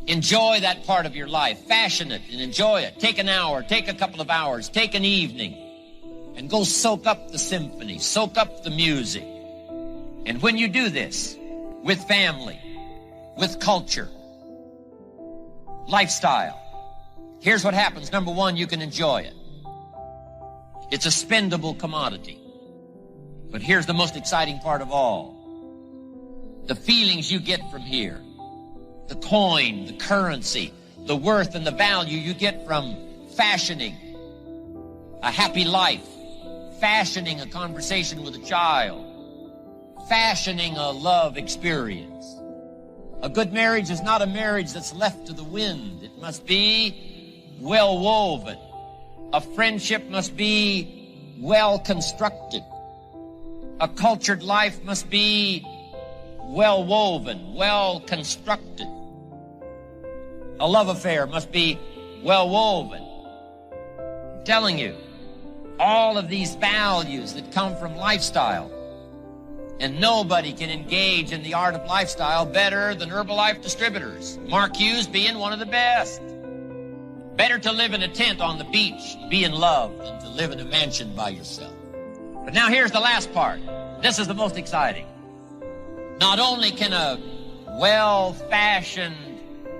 Enjoy that part of your life. Fashion it and enjoy it. Take an hour, take a couple of hours, take an evening, and go soak up the symphony, soak up the music. And when you do this, with family, with culture, lifestyle, here's what happens. Number one, you can enjoy it. It's a spendable commodity. But here's the most exciting part of all. The feelings you get from here, the coin, the currency, the worth and the value you get from fashioning a happy life, fashioning a conversation with a child, fashioning a love experience. A good marriage is not a marriage that's left to the wind. It must be well woven. A friendship must be well constructed. A cultured life must be well woven, well constructed. A love affair must be well woven. I'm telling you, all of these values that come from lifestyle, and nobody can engage in the art of lifestyle better than Herbalife distributors, Mark Hughes being one of the best. Better to live in a tent on the beach, be in love, than to live in a mansion by yourself. But now here's the last part. This is the most exciting. Not only can a well-fashioned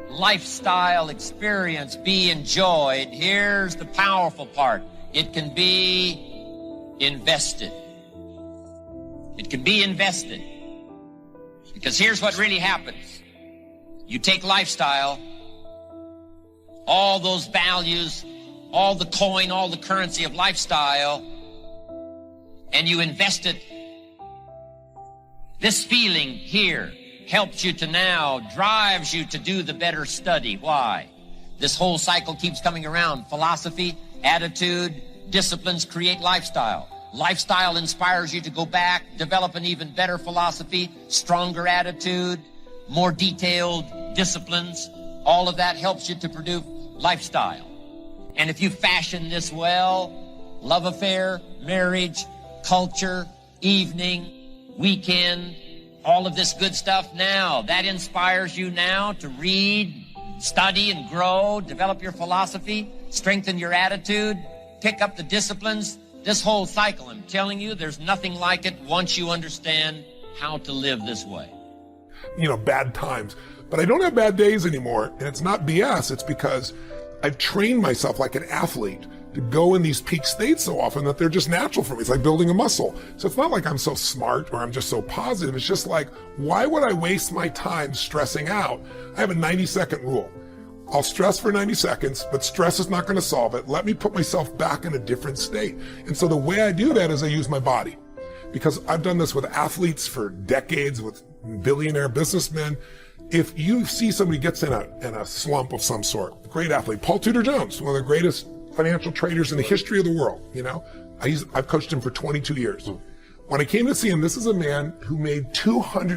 lifestyle experience be enjoyed, here's the powerful part. It can be invested. It can be invested. Because here's what really happens. You take lifestyle, all those values, all the coin, all the currency of lifestyle, and you invest it. This feeling here helps you to now, drives you to do the better study. Why? This whole cycle keeps coming around. Philosophy, attitude, disciplines create lifestyle. Lifestyle inspires you to go back, develop an even better philosophy, stronger attitude, more detailed disciplines. All of that helps you to produce lifestyle. And if you fashion this well, love affair, marriage, culture, evening, weekend, all of this good stuff now, that inspires you now to read, study and grow, develop your philosophy, strengthen your attitude, pick up the disciplines. This whole cycle, I'm telling you, there's nothing like it once you understand how to live this way. Bad times. But I don't have bad days anymore. And it's not BS. It's because I've trained myself like an athlete to go in these peak states so often that they're just natural for me. It's like building a muscle. So it's not like I'm so smart or I'm just so positive. It's just like, why would I waste my time stressing out? I have a 90-second rule. I'll stress for 90 seconds, but stress is not going to solve it. Let me put myself back in a different state. And so the way I do that is I use my body. Because I've done this with athletes for decades, with billionaire businnesmen. If you see somebody gets in a slump of some sort, great athlete, Paul Tudor Jones, one of the greatest financial traders in the history of the world, I've coached him for 22 years. When I came to see him, this is a man who made 200%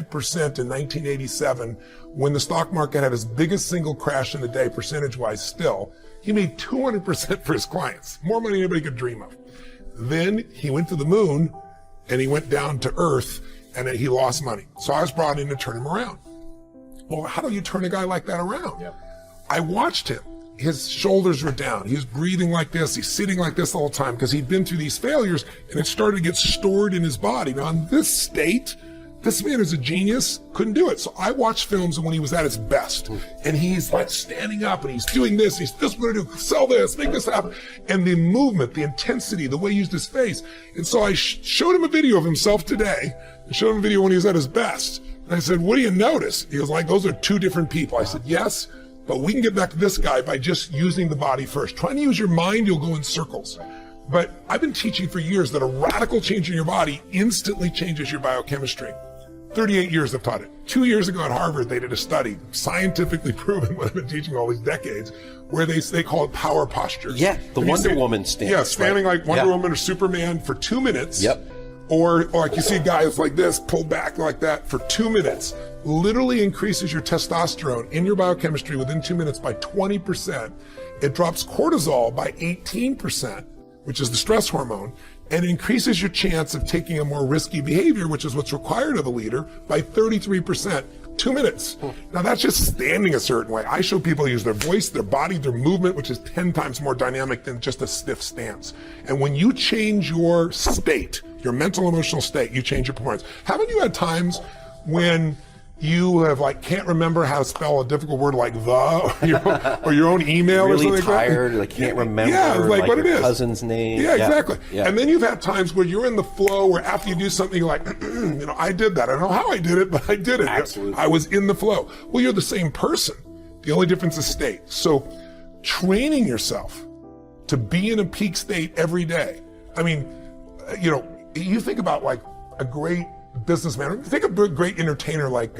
in 1987 when the stock market had its biggest single crash in a day, percentage-wise still. He made 200% for his clients, more money than anybody could dream of. Then he went to the moon and he went down to Earth and then he lost money. So I was brought in to turn him around. Well, how do you turn a guy like that around? Yep. I watched him. His shoulders were down. He was breathing like this. He's sitting like this all the time because he'd been through these failures and it started to get stored in his body. Now, in this state, this man is a genius, couldn't do it. So I watched films when he was at his best and he's like standing up and he's doing this. He's this, what to do, sell this, make this happen. And the movement, the intensity, the way he used his face. And so I showed him a video of himself today and showed him a video when he was at his best. And I said, what do you notice? He was like, those are two different people. I said, yes. But we can get back to this guy by just using the body first. Trying to use your mind, you'll go in circles. But I've been teaching for years that a radical change in your body instantly changes your biochemistry. 38 years I've taught it. 2 years ago at Harvard, they did a study, scientifically proven what I've been teaching all these decades, where they call it power posture. Yeah, the Wonder Woman stance. Yeah, standing like Wonder Woman or Superman for 2 minutes. Yep. Or like you see guys like this, pulled back like that for 2 minutes. Literally increases your testosterone in your biochemistry within 2 minutes by 20%. It drops cortisol by 18%, which is the stress hormone, and increases your chance of taking a more risky behavior, which is what's required of a leader, by 33%. 2 minutes. Now that's just standing a certain way. I show people use their voice, their body, their movement, which is 10 times more dynamic than just a stiff stance. And when you change your state, your mental, emotional state, you change your performance. Haven't you had times when you have can't remember how to spell a difficult word like the, or your own email really or something tired, like that? can't remember what it your is. Cousin's name. Yeah, exactly. Yeah. And then you've had times where you're in the flow where after you do something, you're like, I did that. I don't know how I did it, but I did it. Absolutely. I was in the flow. Well, you're the same person. The only difference is state. So training yourself to be in a peak state every day. I mean, you think about a great businessman. Think of a great entertainer like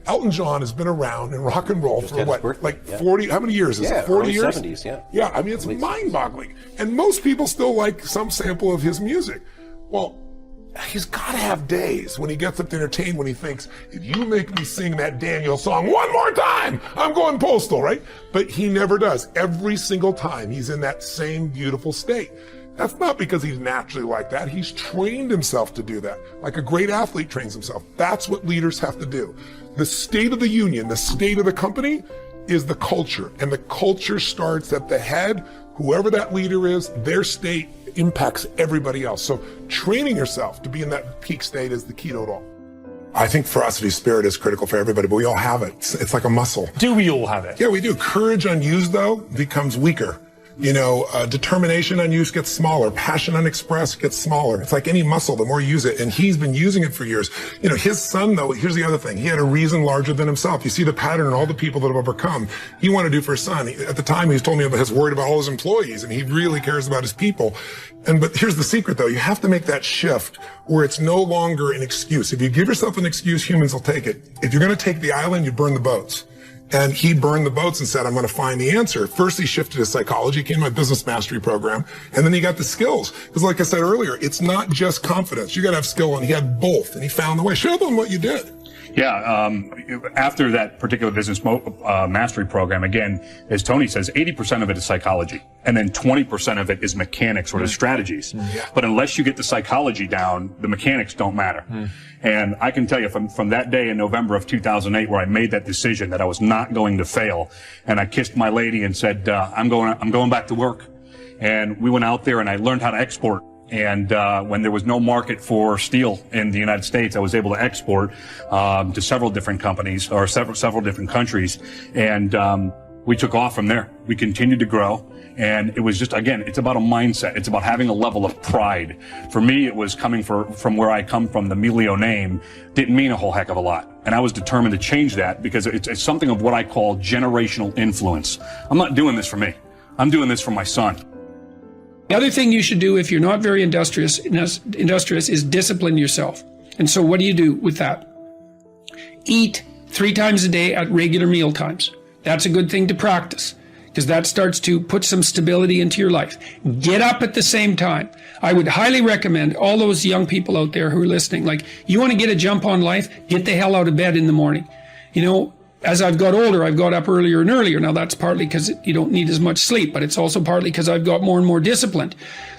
Elton John has been around in rock and roll for what, 40? How many years is it? 40 years? 70s, yeah. Yeah, I mean it's mind-boggling, and most people still like some sample of his music. Well, he's got to have days when he gets up to entertain when he thinks, if you make me sing that Daniel song one more time, I'm going postal, right? But he never does. Every single time he's in that same beautiful state. That's not because he's naturally like that. He's trained himself to do that. Like a great athlete trains himself. That's what leaders have to do. The state of the union, the state of the company is the culture. And the culture starts at the head. Whoever that leader is, their state impacts everybody else. So training yourself to be in that peak state is the key to it all. I think ferocity spirit is critical for everybody, but we all have it. It's like a muscle. Do we all have it? Yeah, we do. Courage unused, though, becomes weaker. Determination unused gets smaller. Passion unexpressed gets smaller. It's like any muscle, the more you use it. And he's been using it for years. His son, though, here's the other thing. He had a reason larger than himself. You see the pattern in all the people that have overcome. He wanted to do for his son. At the time, he was told me about his worried about all his employees, and he really cares about his people. But here's the secret, though. You have to make that shift where it's no longer an excuse. If you give yourself an excuse, humans will take it. If you're going to take the island, you burn the boats. And he burned the boats and said, I'm going to find the answer. First, he shifted his psychology, came to my business mastery program, and then he got the skills. Because like I said earlier, it's not just confidence. You got to have skill, and he had both, and he found the way. Show them what you did. Yeah, after that particular business mastery program, again, as Tony says, 80% of it is psychology, and then 20% of it is mechanics or the strategies. But unless you get the psychology down, the mechanics don't matter. And I can tell you from that day in November of 2008 where I made that decision that I was not going to fail, and I kissed my lady and said, I'm going back to work. And we went out there and I learned how to export. And when there was no market for steel in the United States, I was able to export to several different companies or several different countries. And we took off from there. We continued to grow. And it was just, again, it's about a mindset. It's about having a level of pride. For me, it was coming from where I come from. The Melio name didn't mean a whole heck of a lot. And I was determined to change that because it's something of what I call generational influence. I'm not doing this for me. I'm doing this for my son. The other thing you should do if you're not very industrious is discipline yourself. And so what do you do with that? Eat 3 times a day at regular meal times. That's a good thing to practice because that starts to put some stability into your life. Get up at the same time. I would highly recommend all those young people out there who are listening, you want to get a jump on life, get the hell out of bed in the morning. As I've got older, I've got up earlier and earlier. Now that's partly because you don't need as much sleep, but it's also partly because I've got more and more disciplined.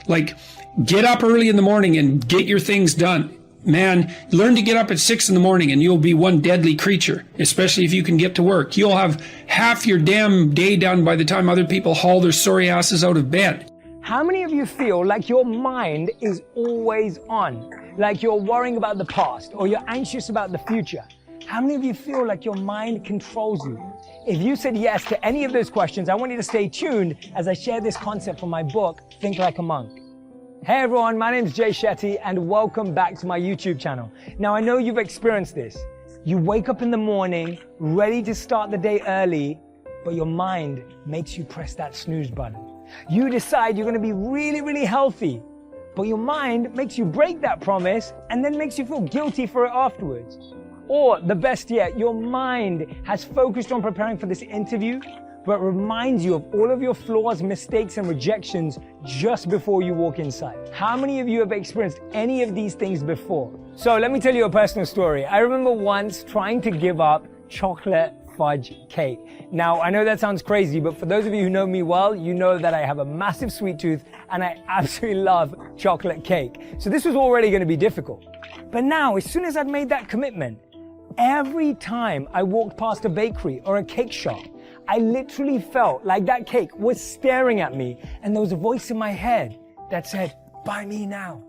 Get up early in the morning and get your things done. Man, learn to get up at 6 in the morning and you'll be one deadly creature, especially if you can get to work. You'll have half your damn day done by the time other people haul their sorry asses out of bed. How many of you feel like your mind is always on? Like you're worrying about the past or you're anxious about the future? How many of you feel like your mind controls you? If you said yes to any of those questions, I want you to stay tuned as I share this concept from my book, Think Like a Monk. Hey everyone, my name is Shetty and welcome back to my YouTube channel. Now I know you've experienced this. You wake up in the morning, ready to start the day early, but your mind makes you press that snooze button. You decide you're going to be really, really healthy, but your mind makes you break that promise and then makes you feel guilty for it afterwards. Or the best yet, your mind has focused on preparing for this interview, but reminds you of all of your flaws, mistakes, and rejections just before you walk inside. How many of you have experienced any of these things before? So let me tell you a personal story. I remember once trying to give up chocolate fudge cake. Now, I know that sounds crazy, but for those of you who know me well, you know that I have a massive sweet tooth and I absolutely love chocolate cake. So this was already going to be difficult. But now, as soon as I'd made that commitment, Every time I walked past a bakery or a cake shop, I literally felt like that cake was staring at me, and there was a voice in my head that said, buy me now,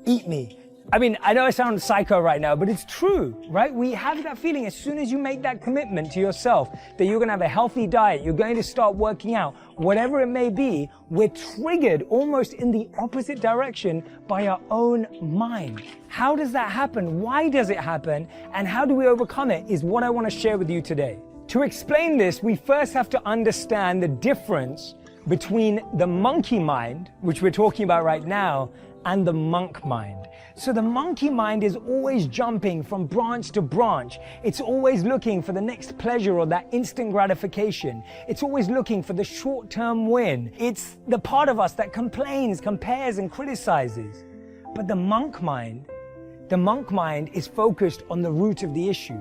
eat me. I mean, I know I sound psycho right now, but it's true, right? We have that feeling as soon as you make that commitment to yourself that you're going to have a healthy diet, you're going to start working out, whatever it may be, we're triggered almost in the opposite direction by our own mind. How does that happen? Why does it happen? And how do we overcome it is what I want to share with you today. To explain this, we first have to understand the difference between the monkey mind, which we're talking about right now, and the monk mind. So the monkey mind is always jumping from branch to branch. It's always looking for the next pleasure or that instant gratification. It's always looking for the short-term win. It's the part of us that complains, compares, and criticizes. But the monk mind is focused on the root of the issue.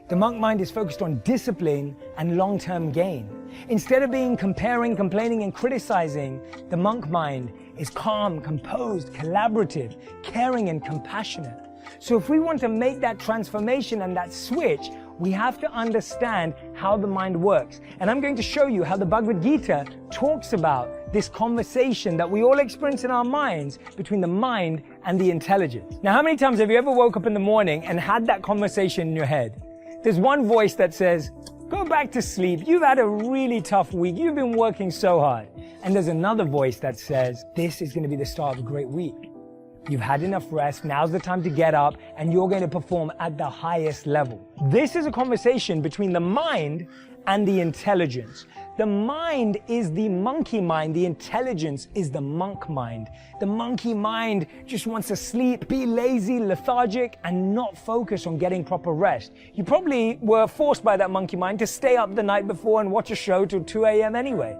The monk mind is focused on discipline and long-term gain. Instead of being comparing, complaining, and criticizing, the monk mind is calm, composed, collaborative, caring, and compassionate. So if we want to make that transformation and that switch, we have to understand how the mind works. And I'm going to show you how the Bhagavad Gita talks about this conversation that we all experience in our minds between the mind and the intelligence. Now, how many times have you ever woke up in the morning and had that conversation in your head? There's one voice that says, go back to sleep. You've had a really tough week. You've been working so hard. And there's another voice that says, this is going to be the start of a great week. You've had enough rest. Now's the time to get up and you're going to perform at the highest level. This is a conversation between the mind and the intelligence. The mind is the monkey mind. The intelligence is the monk mind. The monkey mind just wants to sleep, be lazy, lethargic, and not focus on getting proper rest. You probably were forced by that monkey mind to stay up the night before and watch a show till 2 a.m. anyway.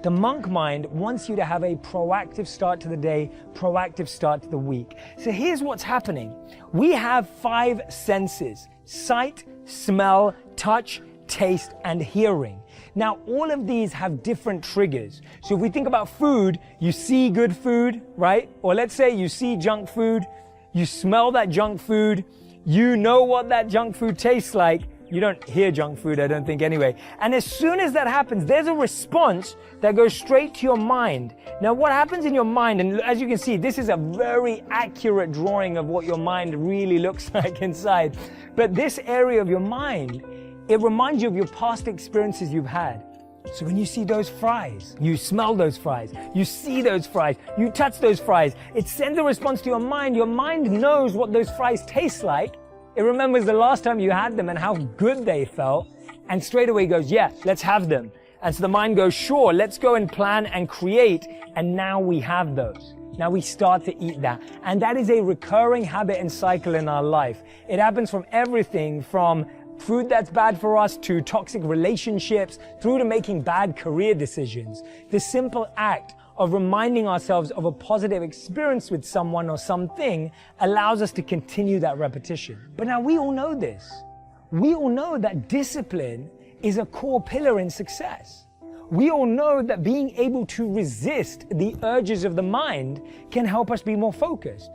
The monk mind wants you to have a proactive start to the day, proactive start to the week. So here's what's happening. We have 5 senses: sight, smell, touch, taste, and hearing. Now, all of these have different triggers. So if we think about food, you see good food, right? Or let's say you see junk food, you smell that junk food, you know what that junk food tastes like. You don't hear junk food, I don't think anyway. And as soon as that happens, there's a response that goes straight to your mind. Now, what happens in your mind, and as you can see, this is a very accurate drawing of what your mind really looks like inside. But this area of your mind, it reminds you of your past experiences you've had. So when you see those fries, you smell those fries, you see those fries, you touch those fries, it sends a response to your mind. Your mind knows what those fries taste like. It remembers the last time you had them and how good they felt, and straight away goes, yeah, let's have them. And so the mind goes, sure, let's go and plan and create, and now we have those. Now we start to eat that. And that is a recurring habit and cycle in our life. It happens from everything from food that's bad for us to toxic relationships through to making bad career decisions. The simple act of reminding ourselves of a positive experience with someone or something allows us to continue that repetition. But now we all know this. We all know that discipline is a core pillar in success. We all know that being able to resist the urges of the mind can help us be more focused.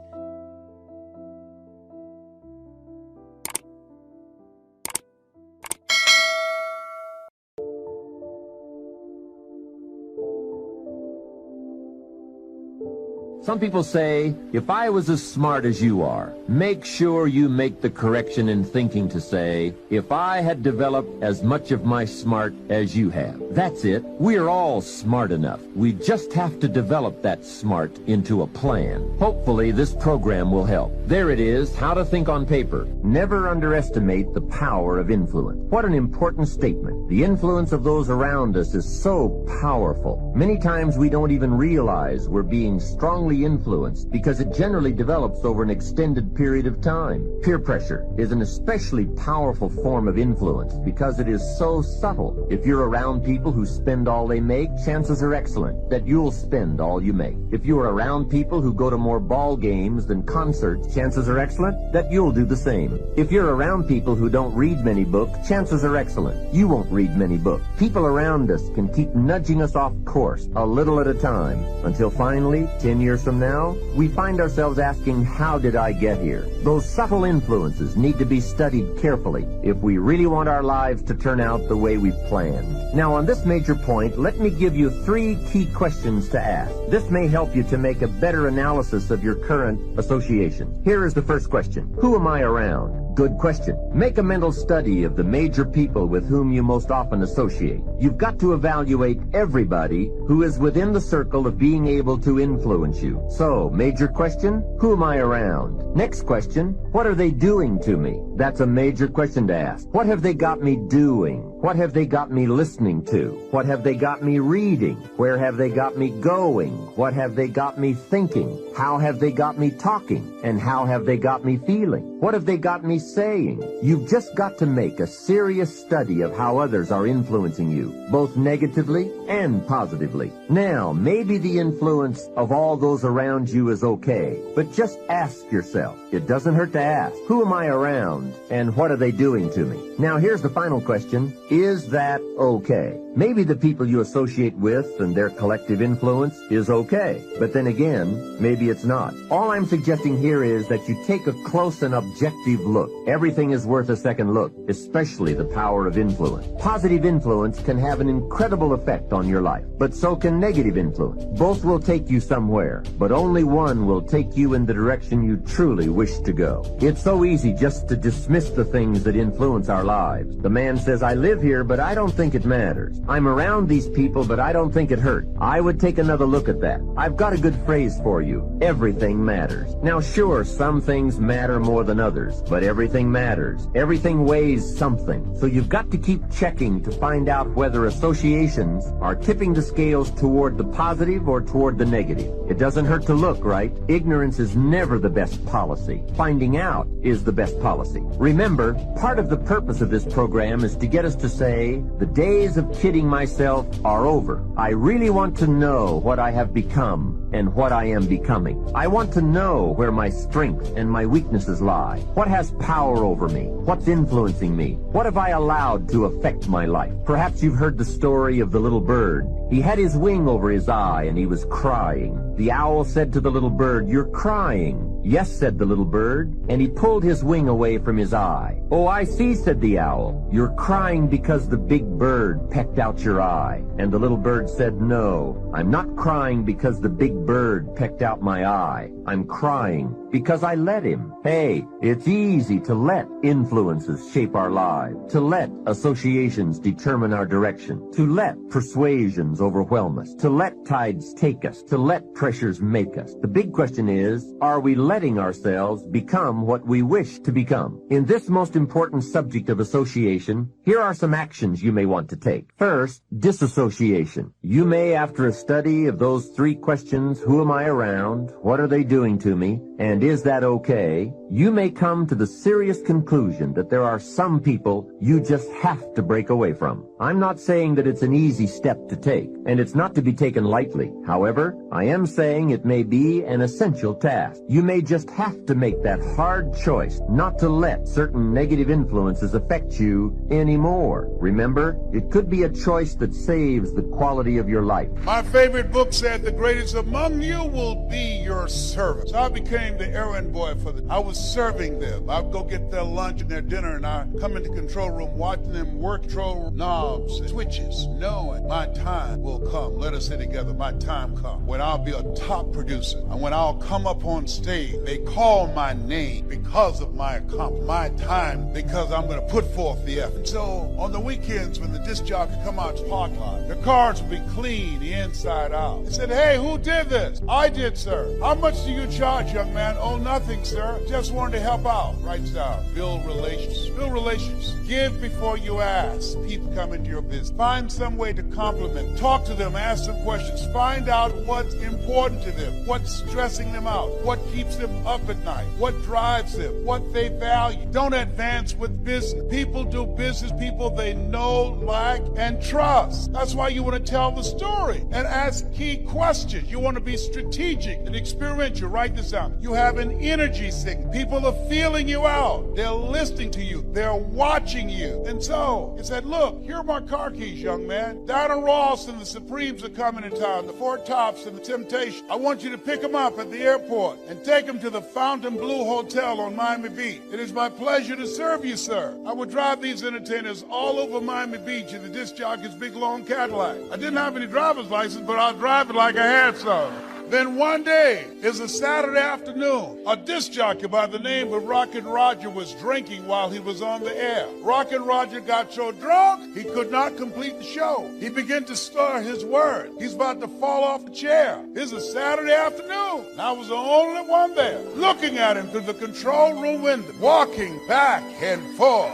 Some people say, if I was as smart as you are, make sure you make the correction in thinking to say, if I had developed as much of my smart as you have. That's it. We're all smart enough. We just have to develop that smart into a plan. Hopefully this program will help. There it is, how to think on paper. Never underestimate the power of influence. What an important statement. The influence of those around us is so powerful. Many times we don't even realize we're being strongly influenced because it generally develops over an extended period of time. Peer pressure is an especially powerful form of influence because it is so subtle. If you're around people who spend all they make, chances are excellent that you'll spend all you make. If you're around people who go to more ball games than concerts, chances are excellent that you'll do the same. If you're around people who don't read many books, chances are excellent you won't read many books. People around us can keep nudging us off course a little at a time until finally, 10 years from now, we find ourselves asking, how did I get here? Those subtle influences need to be studied carefully if we really want our lives to turn out the way we planned. Now, on this major point, let me give you 3 key questions to ask. This may help you to make a better analysis of your current association. Here is the first question. Who am I around? Good question. Make a mental study of the major people with whom you most often associate. You've got to evaluate everybody who is within the circle of being able to influence you. So, major question, who am I around? Next question, what are they doing to me? That's a major question to ask. What have they got me doing? What have they got me listening to? What have they got me reading? Where have they got me going? What have they got me thinking? How have they got me talking? And how have they got me feeling? What have they got me saying? You've just got to make a serious study of how others are influencing you, both negatively and positively. Now, maybe the influence of all those around you is okay, but just ask yourself. It doesn't hurt to ask, who am I around and what are they doing to me? Now, here's the final question. Is that okay? Maybe the people you associate with and their collective influence is okay, but then again, maybe it's not. All I'm suggesting here is that you take a close and objective look. Everything is worth a second look, especially the power of influence. Positive influence can have an incredible effect on your life, but so can negative influence. Both will take you somewhere, but only one will take you in the direction you truly wish to go. It's so easy just to dismiss the things that influence our lives. The man says, I live here, but I don't think it matters. I'm around these people, but I don't think it hurt. I would take another look at that. I've got a good phrase for you. Everything matters. Now, sure, some things matter more than others, but everything matters. Everything weighs something. So you've got to keep checking to find out whether associations are tipping the scales toward the positive or toward the negative. It doesn't hurt to look, right? Ignorance is never the best policy. Finding out is the best policy. Remember, part of the purpose of this program is to get us to say, the days of kidding myself are over. I really want to know what I have become and what I am becoming. I want to know where my strengths and my weaknesses lie. What has power over me? What's influencing me? What have I allowed to affect my life? Perhaps you've heard the story of the little bird. He had his wing over his eye and he was crying. The owl said to the little bird, "You're crying." "Yes," said the little bird, and he pulled his wing away from his eye. "Oh, I see," said the owl. "You're crying because the big bird pecked out your eye." And the little bird said, "No, I'm not crying because the big bird pecked out my eye. I'm crying because I let him." Hey, it's easy to let influences shape our lives, to let associations determine our direction, to let persuasions overwhelm us, to let tides take us, to let pressures make us. The big question is, are we letting ourselves become what we wish to become? In this most important subject of association, here are some actions you may want to take. First, disassociation. You may, after a study of those 3 questions, who am I around, what are they doing to me, and is that okay, you may come to the serious conclusion that there are some people you just have to break away from. I'm not saying that it's an easy step to take, and it's not to be taken lightly. However, I am saying it may be an essential task. You may just have to make that hard choice not to let certain negative influences affect you anymore. Remember, it could be a choice that saves the quality of your life. My favorite book said, "The greatest among you will be your servant." So I became the errand boy for them. I was serving them. I'd go get their lunch and their dinner, and I'd come in the control room watching them work control knobs and switches, knowing my time will come. Let us say together, my time come, when I'll be a top producer. And when I'll come up on stage, they call my name because of my accomplishment, my time, because I'm going to put forth the effort. So on the weekends, when the disc jockey come out to the parking lot, the cars will be clean, the inside out. They said, "Hey, who did this?" "I did, sir." "How much do you charge, young man?" "Oh, nothing, sir. Just wanted to help out." Writes down. Build relations. Build relations. Give before you ask. People come into your business. Find some way to compliment. Talk to them. Ask them questions. Find out what's important to them. What's stressing them out. What keeps them up at night. What drives them. What they value. Don't advance with business. People do business. People they know, like, and trust. That's why you want to tell the story and ask key questions. You want to be strategic and experiential. Write this down. You have an energy signal. People are feeling you out. They're listening to you. They're watching watching you. And so he said, look, here are my car keys, young man. Donna Ross and the Supremes are coming in town, the Four Tops and the Temptation. I want you to pick them up at the airport and take them to the Fountain Blue Hotel on Miami Beach. It is my pleasure to serve you, sir. I would drive these entertainers all over Miami Beach in the disc jockey's big long Cadillac. I didn't have any driver's license, but I'll drive it like I had some. Then one day, it's a Saturday afternoon, a disc jockey by the name of Rockin' Roger was drinking while he was on the air. Rockin' Roger got so drunk, he could not complete the show. He began to slur his words. He's about to fall off the chair. It's a Saturday afternoon, and I was the only one there, looking at him through the control room window, walking back and forth,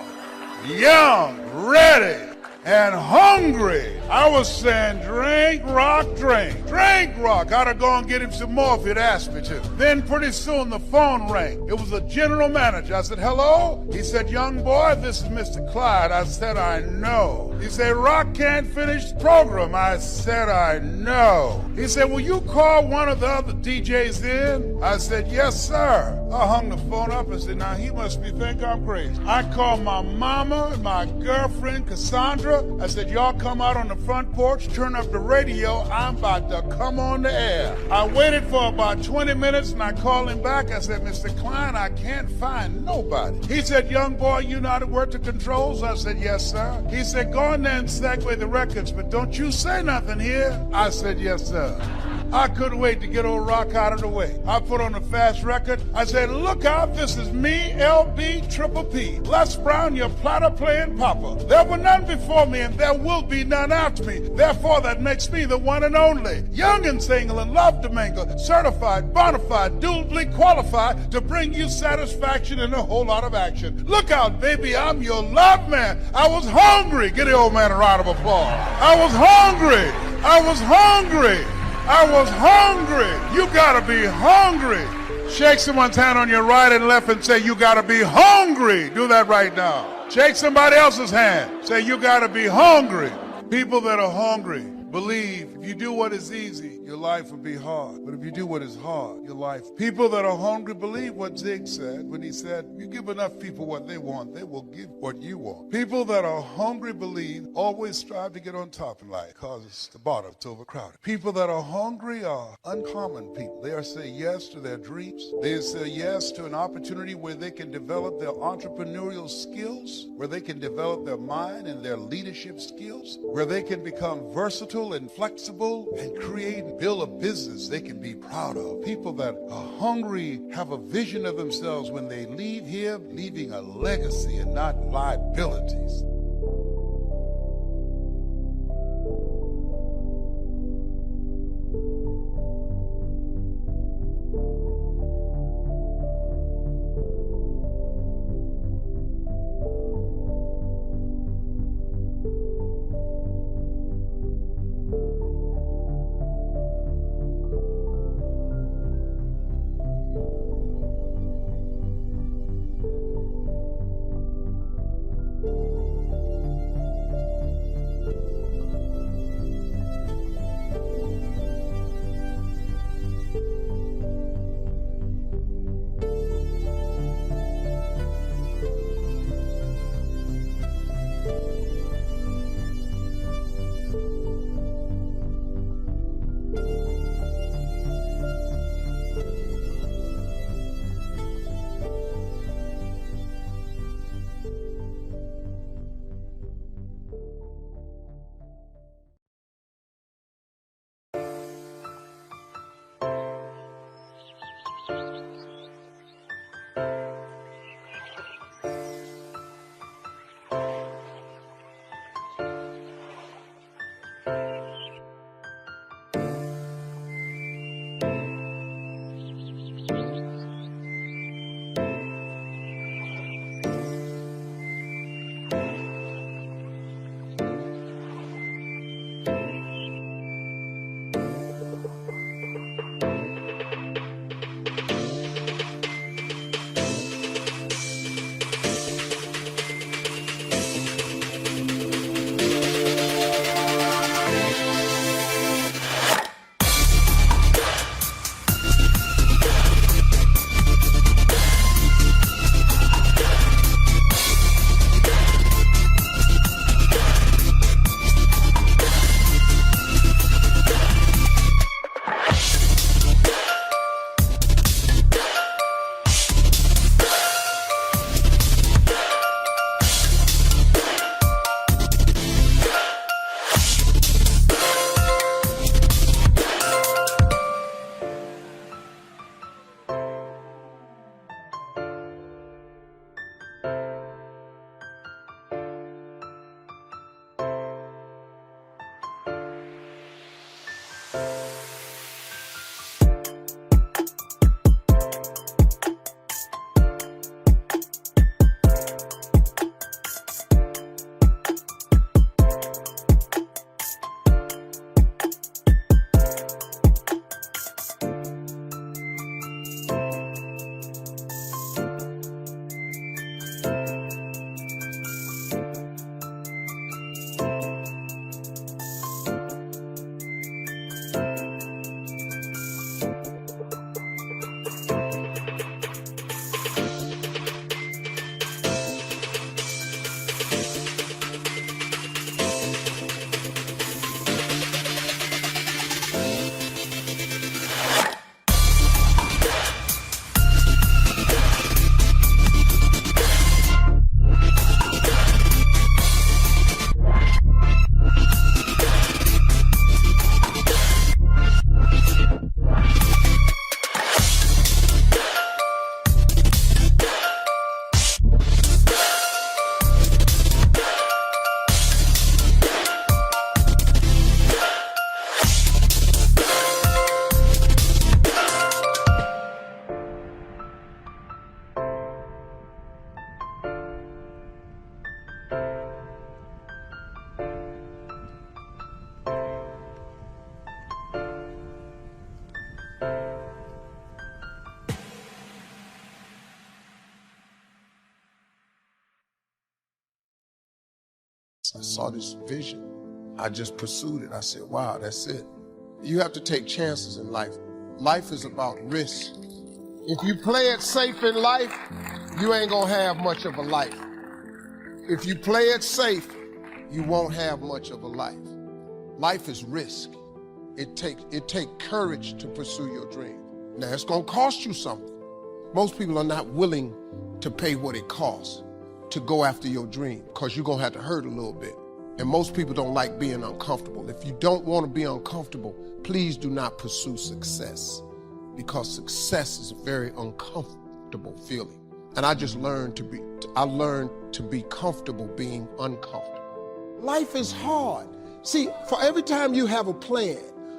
young, ready, and hungry. I was saying, drink, rock, drink. Drink, rock. I'd have gone and get him some more if he'd asked me to. Then pretty soon the phone rang. It was the general manager. I said, hello? He said, young boy, this is Mr. Clyde. I said, I know. He said, Rock can't finish the program. I said, I know. He said, will you call one of the other DJs in? I said, yes, sir. I hung the phone up and said, now he must think I'm crazy. I called my mama and my girlfriend, Cassandra. I said, y'all come out on the front porch, turn up the radio. I'm about to come on the air. I waited for about 20 minutes and I called him back. I said, Mr. Klein, I can't find nobody. He said, young boy, you know how to work the controls? I said, yes, sir. He said, go in there and segue the records, but don't you say nothing here. I said, yes, sir. I couldn't wait to get old Rock out of the way. I put on a fast record. I said, look out, this is me, LB Triple P. Les Brown, your platter playing papa. There were none before me and there will be none after me. Therefore, that makes me the one and only. Young and single and love to mingle. Certified, bona fide, duly qualified to bring you satisfaction and a whole lot of action. Look out, baby, I'm your love man. I was hungry. Give the old man a round of applause. I was hungry. I was hungry. I was hungry. You gotta be hungry. Shake someone's hand on your right and left and say, you gotta be hungry. Do that right now. Shake somebody else's hand. Say, you gotta be hungry. People that are hungry believe if you do what is easy, your life will be hard. But if you do what is hard, your life. People that are hungry believe what Zig said when he said, you give enough people what they want, they will give what you want. People that are hungry believe always strive to get on top in life because the bottom's overcrowded. People that are hungry are uncommon people. They are say yes to their dreams. They say yes to an opportunity where they can develop their entrepreneurial skills, where they can develop their mind and their leadership skills, where they can become versatile and flexible and create and build a business they can be proud of. People that are hungry have a vision of themselves when they leave here, leaving a legacy and not liabilities. saw this vision. I just pursued it. I said, wow, that's it. You have to take chances in life. Life is about risk. If you play it safe in life, you ain't gonna have much of a life. If you play it safe, you won't have much of a life. Life is risk. It take courage to pursue your dream. Now, it's gonna cost you something. Most people are not willing to pay what it costs to go after your dream, because you're gonna have to hurt a little bit. And most people don't like being uncomfortable. If you don't wanna be uncomfortable, please do not pursue success, because success is a very uncomfortable feeling. And I just learned to be comfortable being uncomfortable. Life is hard. See, for every time you have a plan,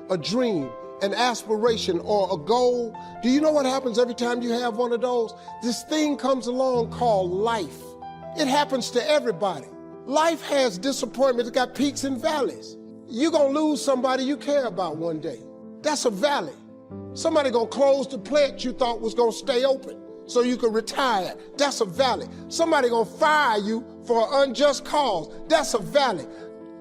a dream, an aspiration, or a goal, do you know what happens every time you have one of those? This thing comes along called life. It happens to everybody. Life has disappointment. It's got peaks and valleys. You're gonna lose somebody you care about one day. That's a valley. Somebody gonna close the plant you thought was gonna stay open so you could retire. That's a valley. Somebody gonna fire you for an unjust cause. That's a valley.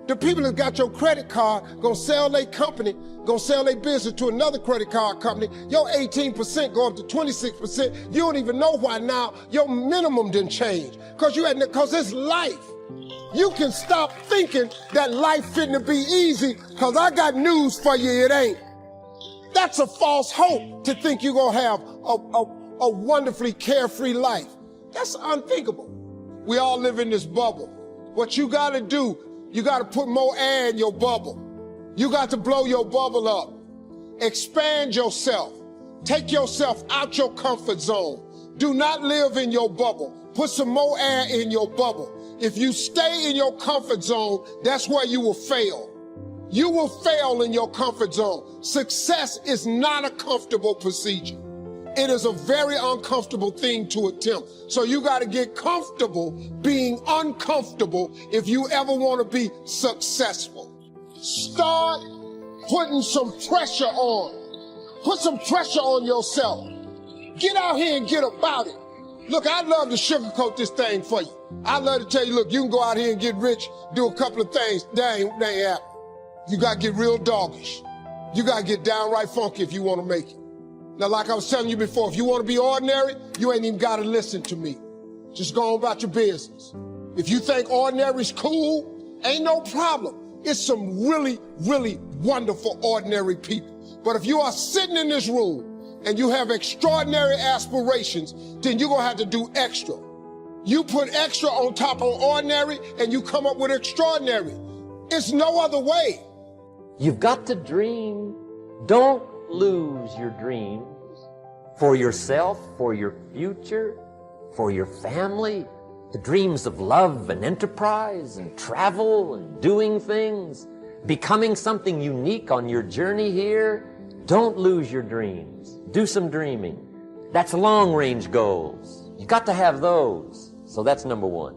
The people that got your credit card gonna sell their company, gonna sell their business to another credit card company. Your 18% go up to 26%. You don't even know why now your minimum didn't change. Cause it's life. You can stop thinking that life fitting be easy, cause I got news for you, it ain't. That's a false hope to think you're gonna have a wonderfully carefree life. That's unthinkable. We all live in this bubble. What you gotta do, you gotta put more air in your bubble. You got to blow your bubble up. Expand yourself. Take yourself out your comfort zone. Do not live in your bubble. Put some more air in your bubble. If you stay in your comfort zone, that's where you will fail. You will fail in your comfort zone. Success is not a comfortable procedure. It is a very uncomfortable thing to attempt. So you got to get comfortable being uncomfortable if you ever want to be successful. Start putting some pressure on. Put some pressure on yourself. Get out here and get about it. Look, I'd love to sugarcoat this thing for you. I'd love to tell you, look, you can go out here and get rich, do a couple of things. That ain't happening. You got to get real doggish. You got to get downright funky if you want to make it. Now, like I was telling you before, if you want to be ordinary, you ain't even got to listen to me. Just go on about your business. If you think ordinary's cool, ain't no problem. It's some really, really wonderful ordinary people. But if you are sitting in this room and you have extraordinary aspirations, then you're going to have to do extra. You put extra on top of ordinary and you come up with extraordinary. It's no other way. You've got to dream. Don't lose your dreams for yourself, for your future, for your family. The dreams of love and enterprise and travel and doing things, becoming something unique on your journey here. Don't lose your dreams. Do some dreaming. That's long-range goals. You got to have those. So that's number one.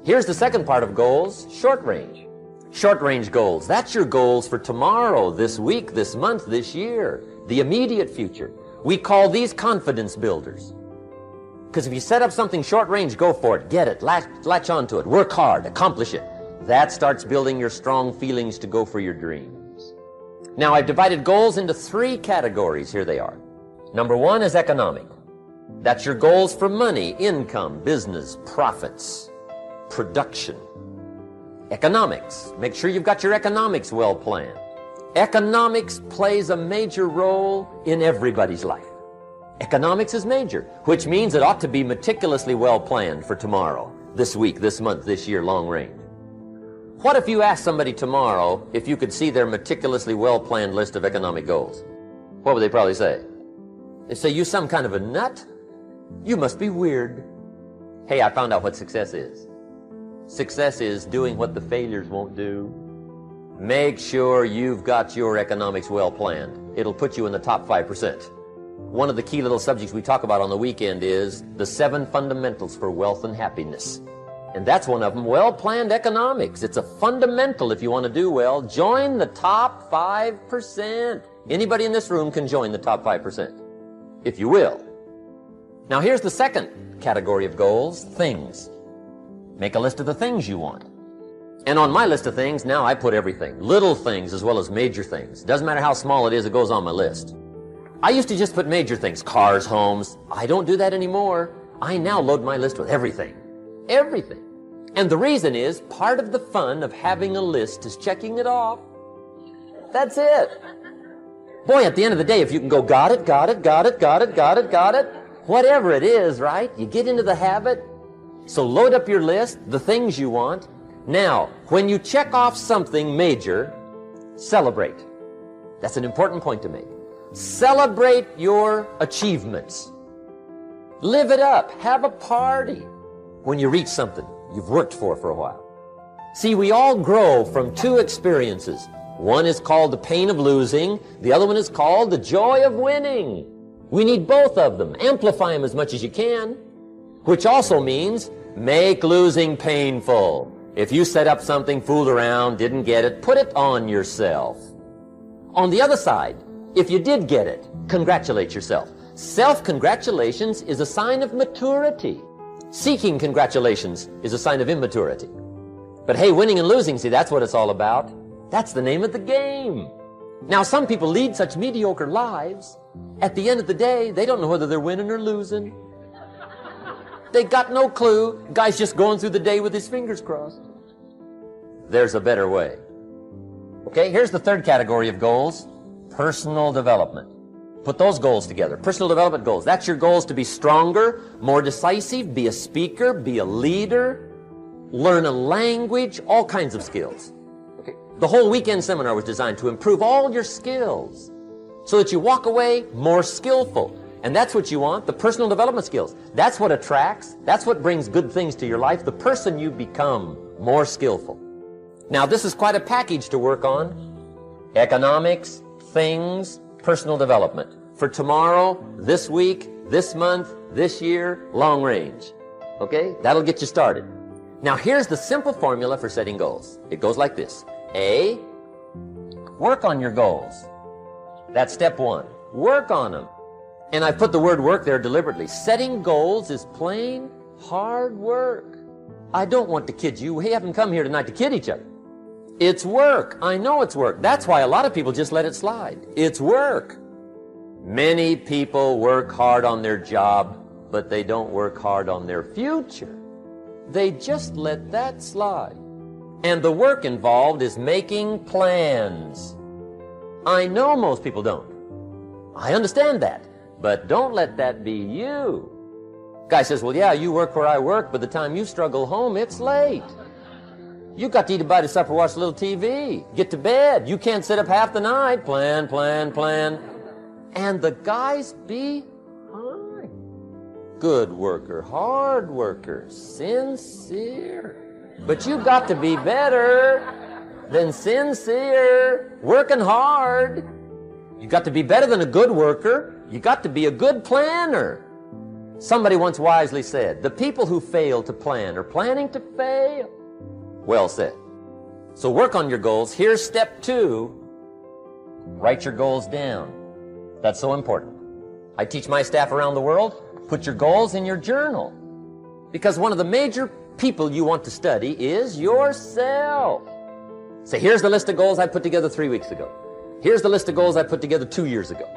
Here's the second part of goals, short range. Short-range goals. That's your goals for tomorrow, this week, this month, this year, the immediate future. We call these confidence builders. Because if you set up something short-range, go for it, get it, latch onto it, work hard, accomplish it. That starts building your strong feelings to go for your dreams. Now, I've divided goals into 3 categories. Here they are. Number 1 is economic. That's your goals for money, income, business, profits, production. Economics. Make sure you've got your economics well planned. Economics plays a major role in everybody's life. Economics is major, which means it ought to be meticulously well planned for tomorrow, this week, this month, this year, long range. What if you asked somebody tomorrow if you could see their meticulously well-planned list of economic goals? What would they probably say? They'd say, you some kind of a nut? You must be weird. Hey, I found out what success is. Success is doing what the failures won't do. Make sure you've got your economics well planned. It'll put you in the top 5%. One of the key little subjects we talk about on the weekend is the 7 fundamentals for wealth and happiness. And that's one of them, well-planned economics. It's a fundamental if you want to do well. Join the top 5%. Anybody in this room can join the top 5%, if you will. Now here's the second category of goals, things. Make a list of the things you want. And on my list of things, now I put everything. Little things as well as major things. Doesn't matter how small it is, it goes on my list. I used to just put major things, cars, homes. I don't do that anymore. I now load my list with everything. Everything. And the reason is, part of the fun of having a list is checking it off. That's it. Boy, at the end of the day, if you can go, got it, got it, got it, got it, got it, got it, whatever it is, right? You get into the habit. So load up your list, the things you want. Now, when you check off something major, celebrate. That's an important point to make. Celebrate your achievements. Live it up. Have a party when you reach something you've worked for a while. See, we all grow from two experiences. One is called the pain of losing. The other one is called the joy of winning. We need both of them. Amplify them as much as you can, which also means make losing painful. If you set up something, fooled around, didn't get it, put it on yourself. On the other side, if you did get it, congratulate yourself. Self-congratulations is a sign of maturity. Seeking congratulations is a sign of immaturity. But hey, winning and losing, see, that's what it's all about. That's the name of the game. Now, some people lead such mediocre lives, at the end of the day, they don't know whether they're winning or losing. They got no clue. Guy's just going through the day with his fingers crossed. There's a better way. Okay, here's the third category of goals. Personal development. Put those goals together. Personal development goals. That's your goals to be stronger, more decisive, be a speaker, be a leader, learn a language, all kinds of skills. Okay. The whole weekend seminar was designed to improve all your skills so that you walk away more skillful. And that's what you want, the personal development skills. That's what attracts, that's what brings good things to your life, the person you become, more skillful. Now, this is quite a package to work on. Economics, things, personal development. For tomorrow, this week, this month, this year, long range. Okay? That'll get you started. Now, here's the simple formula for setting goals. It goes like this. A, work on your goals. That's step one. Work on them. And I put the word work there deliberately. Setting goals is plain hard work. I don't want to kid you. We haven't come here tonight to kid each other. It's work. I know it's work. That's why a lot of people just let it slide. It's work. Many people work hard on their job, but they don't work hard on their future. They just let that slide. And the work involved is making plans. I know most people don't. I understand that. But don't let that be you. Guy says, well, yeah, you work where I work, but the time you struggle home, it's late. You got to eat a bite of supper, watch a little TV, get to bed. You can't sit up half the night. Plan, plan, plan. And the guy's behind. Good worker, hard worker, sincere. But you got to be better than sincere, working hard. You got to be better than a good worker. You got to be a good planner. Somebody once wisely said, the people who fail to plan are planning to fail. Well said. So work on your goals. Here's step 2. Write your goals down. That's so important. I teach my staff around the world, put your goals in your journal. Because one of the major people you want to study is yourself. So here's the list of goals I put together 3 weeks ago. Here's the list of goals I put together 2 years ago.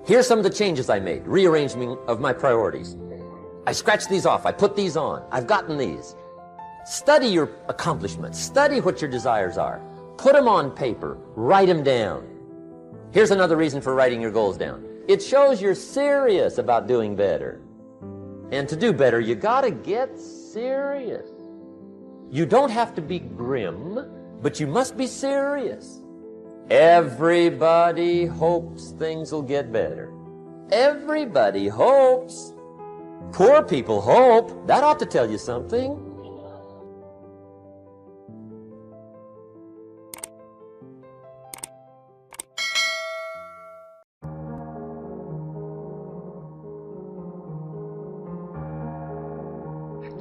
Here's some of the changes I made, rearrangement of my priorities. I scratched these off, I put these on, I've gotten these. Study your accomplishments, study what your desires are. Put them on paper, write them down. Here's another reason for writing your goals down. It shows you're serious about doing better. And to do better, you gotta get serious. You don't have to be grim, but you must be serious. Everybody hopes things will get better. Everybody hopes. Poor people hope. That ought to tell you something.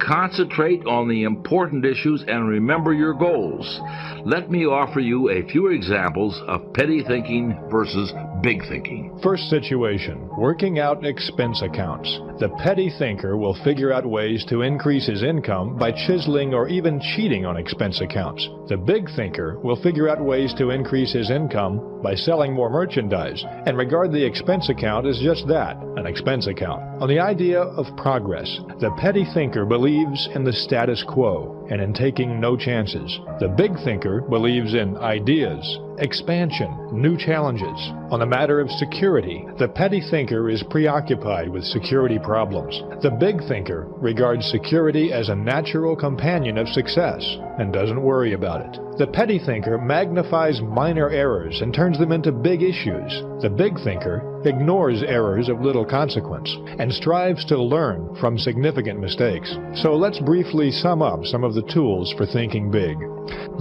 concentrate on the important issues and remember your goals. Let me offer you a few examples of petty thinking versus big thinking. First situation, working out expense accounts. The petty thinker will figure out ways to increase his income by chiseling or even cheating on expense accounts. The big thinker will figure out ways to increase his income by selling more merchandise and regard the expense account as just that, an expense account. On the idea of progress, the petty thinker believes in the status quo and in taking no chances. The big thinker believes in ideas, expansion, new challenges. On the matter of security, the petty thinker is preoccupied with security problems. The big thinker regards security as a natural companion of success and doesn't worry about it. The petty thinker magnifies minor errors and turns them into big issues. The big thinker ignores errors of little consequence and strives to learn from significant mistakes. So let's briefly sum up some of the tools for thinking big.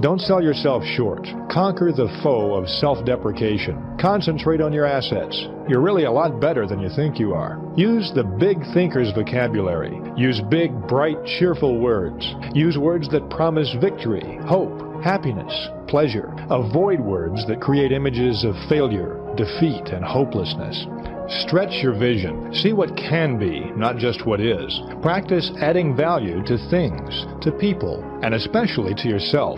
Don't sell yourself short. Conquer the foe of self-deprecation. Concentrate on your assets. You're really a lot better than you think you are. Use the big thinker's vocabulary. Use big, bright, cheerful words. Use words that promise victory, hope, happiness, pleasure. Avoid words that create images of failure, defeat, and hopelessness. Stretch your vision. See what can be, not just what is. Practice adding value to things, to people, and especially to yourself.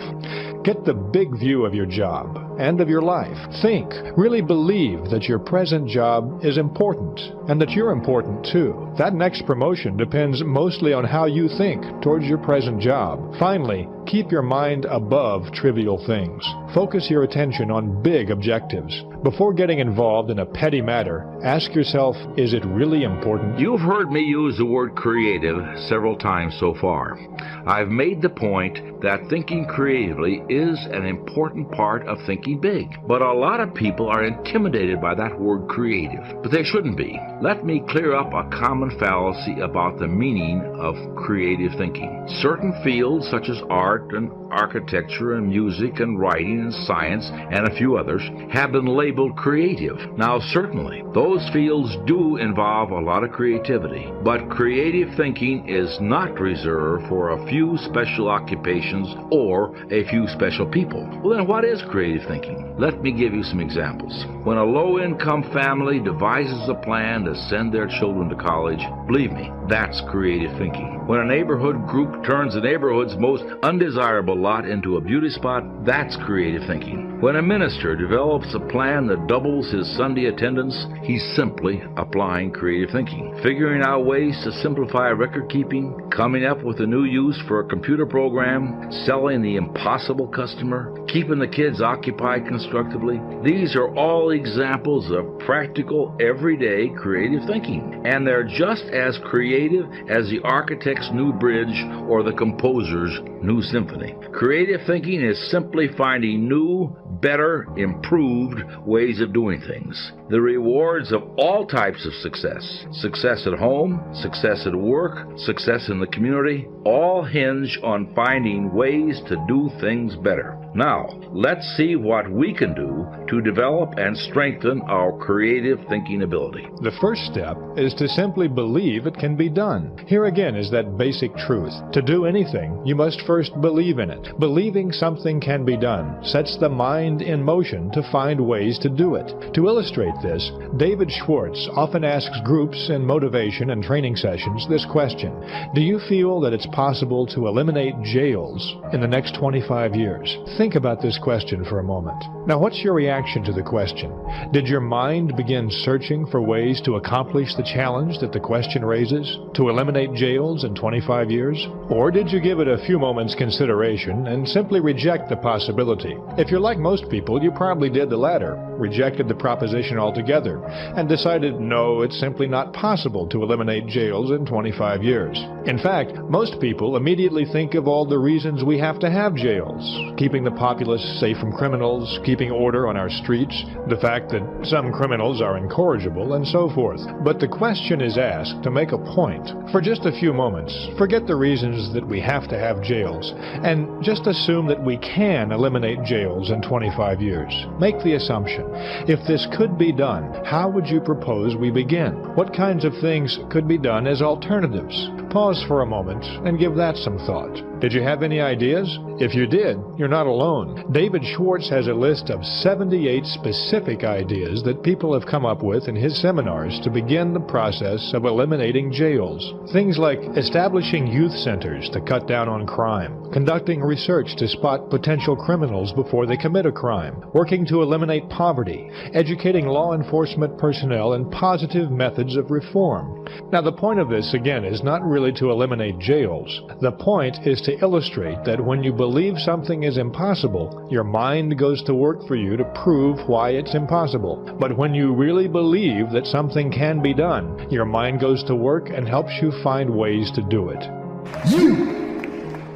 Get the big view of your job and of your life. Think, really believe that your present job is important and that you're important too. That next promotion depends mostly on how you think towards your present job. Finally, keep your mind above trivial things. Focus your attention on big objectives. Before getting involved in a petty matter, ask yourself, is it really important? You've heard me use the word creative several times so far. I've made the point that thinking creatively is an important part of thinking big. But a lot of people are intimidated by that word creative. But they shouldn't be. Let me clear up a common fallacy about the meaning of creative thinking. Certain fields such as art and architecture and music and writing and science and a few others have been labeled creative. Now certainly, those fields do involve a lot of creativity, but creative thinking is not reserved for a few special occupations or a few special people. Well then what is creative thinking? Let me give you some examples. When a low-income family devises a plan to send their children to college, believe me, that's creative thinking. When a neighborhood group turns the neighborhood's most undesirable lot into a beauty spot, that's creative thinking. When a minister develops a plan that doubles his Sunday attendance, he's simply applying creative thinking. Figuring out ways to simplify record keeping, coming up with a new use for a computer program, selling the impossible customer, keeping the kids occupied constructively. These are all examples of practical, everyday creative thinking. And they're just as creative as the architect's new bridge or the composer's new symphony. Creative thinking is simply finding new, better, improved ways of doing things. The rewards of all types of success at home, success at work, success in the community, all hinge on finding ways to do things better. Now, let's see what we can do to develop and strengthen our creative thinking ability. The first step is to simply believe it can be done. Here again is that basic truth. To do anything, you must first believe in it. Believing something can be done sets the mind in motion to find ways to do it. To illustrate this, David Schwartz often asks groups in motivation and training sessions this question: do you feel that it's possible to eliminate jails in the next 25 years? Think about this question for a moment. Now, what's your reaction to the question? Did your mind begin searching for ways to accomplish the challenge that the question raises, to eliminate jails in 25 years? Or did you give it a few moments consideration and simply reject the possibility? If you're like most people, you probably did the latter, rejected the proposition altogether, and decided, no, it's simply not possible to eliminate jails in 25 years. In fact, most people immediately think of all the reasons we have to have jails: keeping the populace safe from criminals, keeping order on our streets, the fact that some criminals are incorrigible, and so forth. But the question is asked to make a point. For just a few moments, forget the reasons that we have to have jails, and just assume that we can eliminate jails in 25 years. Make the assumption. If this could be done, how would you propose we begin? What kinds of things could be done as alternatives? Pause for a moment and give that some thought. Did you have any ideas? If you did, you're not alone. David Schwartz has a list of 78 specific ideas that people have come up with in his seminars to begin the process of eliminating jails. Things like establishing youth centers to cut down on crime, conducting research to spot potential criminals before they commit a crime, working to eliminate poverty, educating law enforcement personnel in positive methods of reform. Now, the point of this, again, is not really to eliminate jails. The point is to illustrate that when you believe something is impossible, your mind goes to work for you to prove why it's impossible. But when you really believe that something can be done, your mind goes to work and helps you find ways to do it.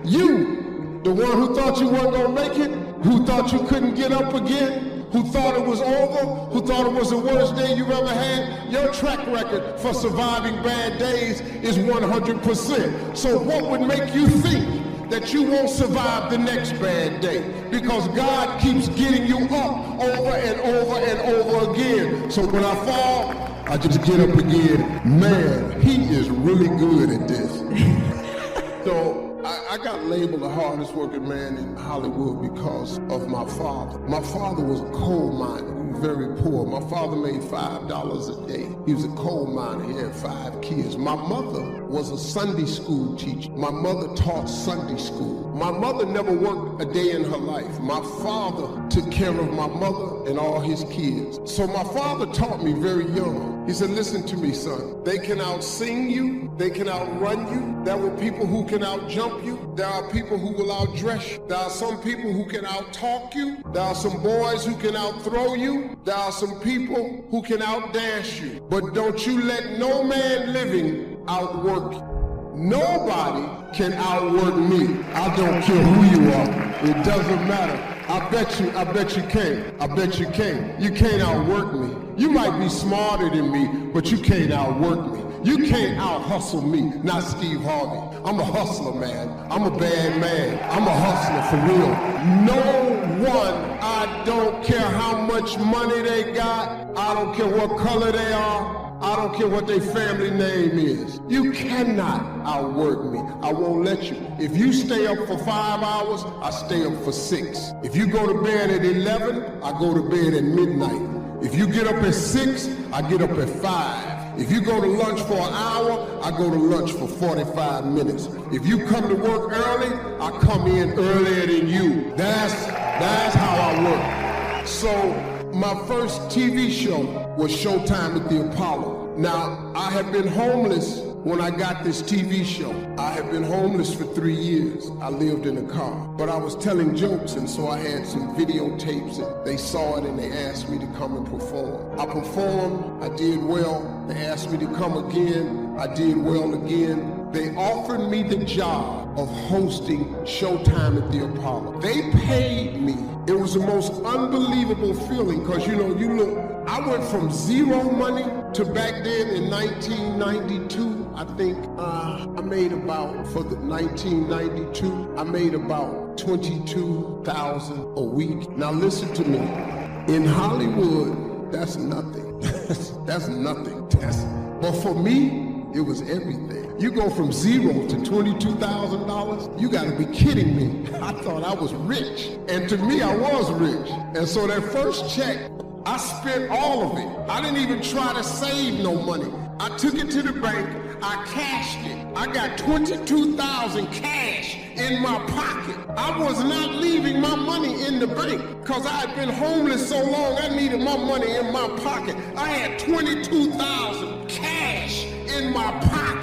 You, the one who thought you weren't going to make it, who thought you couldn't get up again, who thought it was over, who thought it was the worst day you've ever had, your track record for surviving bad days is 100%. So what would make you think that you won't survive the next bad day? Because God keeps getting you up over and over and over again. So when I fall, I just get up again. Man, he is really good at this. So I got labeled the hardest working man in Hollywood because of my father. My father was a coal miner. He was very poor. My father made $5 a day. He was a coal miner. He had 5 kids. My mother was a Sunday school teacher. My mother taught Sunday school. My mother never worked a day in her life. My father took care of my mother and all his kids. So my father taught me very young. He said, listen to me, son. They can out-sing you. They can outrun you. There were people who can out-jump you. There are people who will outdress you. There are some people who can out-talk you. There are some boys who can out-throw you. There are some people who can out-dash you. But don't you let no man living outwork you. Nobody can outwork me. I don't care who you are. It doesn't matter. I bet you can't. I bet you can't. You can't outwork me. You might be smarter than me, but you can't outwork me. You can't out-hustle me, not Steve Harvey. I'm a hustler, man. I'm a bad man. I'm a hustler for real. No one, I don't care how much money they got. I don't care what color they are. I don't care what their family name is. You cannot outwork me. I won't let you. If you stay up for 5 hours, I stay up for 6. If you go to bed at 11, I go to bed at midnight. If you get up at 6, I get up at 5. If you go to lunch for an hour, I go to lunch for 45 minutes. If you come to work early, I come in earlier than you. That's how I work. So my first TV show was Showtime at the Apollo. Now, I have been homeless when I got this TV show. I had been homeless for 3 years. I lived in a car, but I was telling jokes, and so I had some videotapes, and they saw it and they asked me to come and perform. I performed, I did well. They asked me to come again, I did well again. They offered me the job of hosting Showtime at the Apollo. They paid me. It was the most unbelievable feeling, because you look, I went from zero money to back then in 1992, I think I made about, for the 1992, I made about $22,000 a week. Now listen to me, in Hollywood, that's nothing. That's nothing. But for me, it was everything. You go from zero to $22,000, you gotta be kidding me. I thought I was rich. And to me, I was rich. And so that first check, I spent all of it. I didn't even try to save no money. I took it to the bank, I cashed it. I got $22,000 cash in my pocket. I was not leaving my money in the bank because I had been homeless so long, I needed my money in my pocket. I had $22,000 cash in my pocket.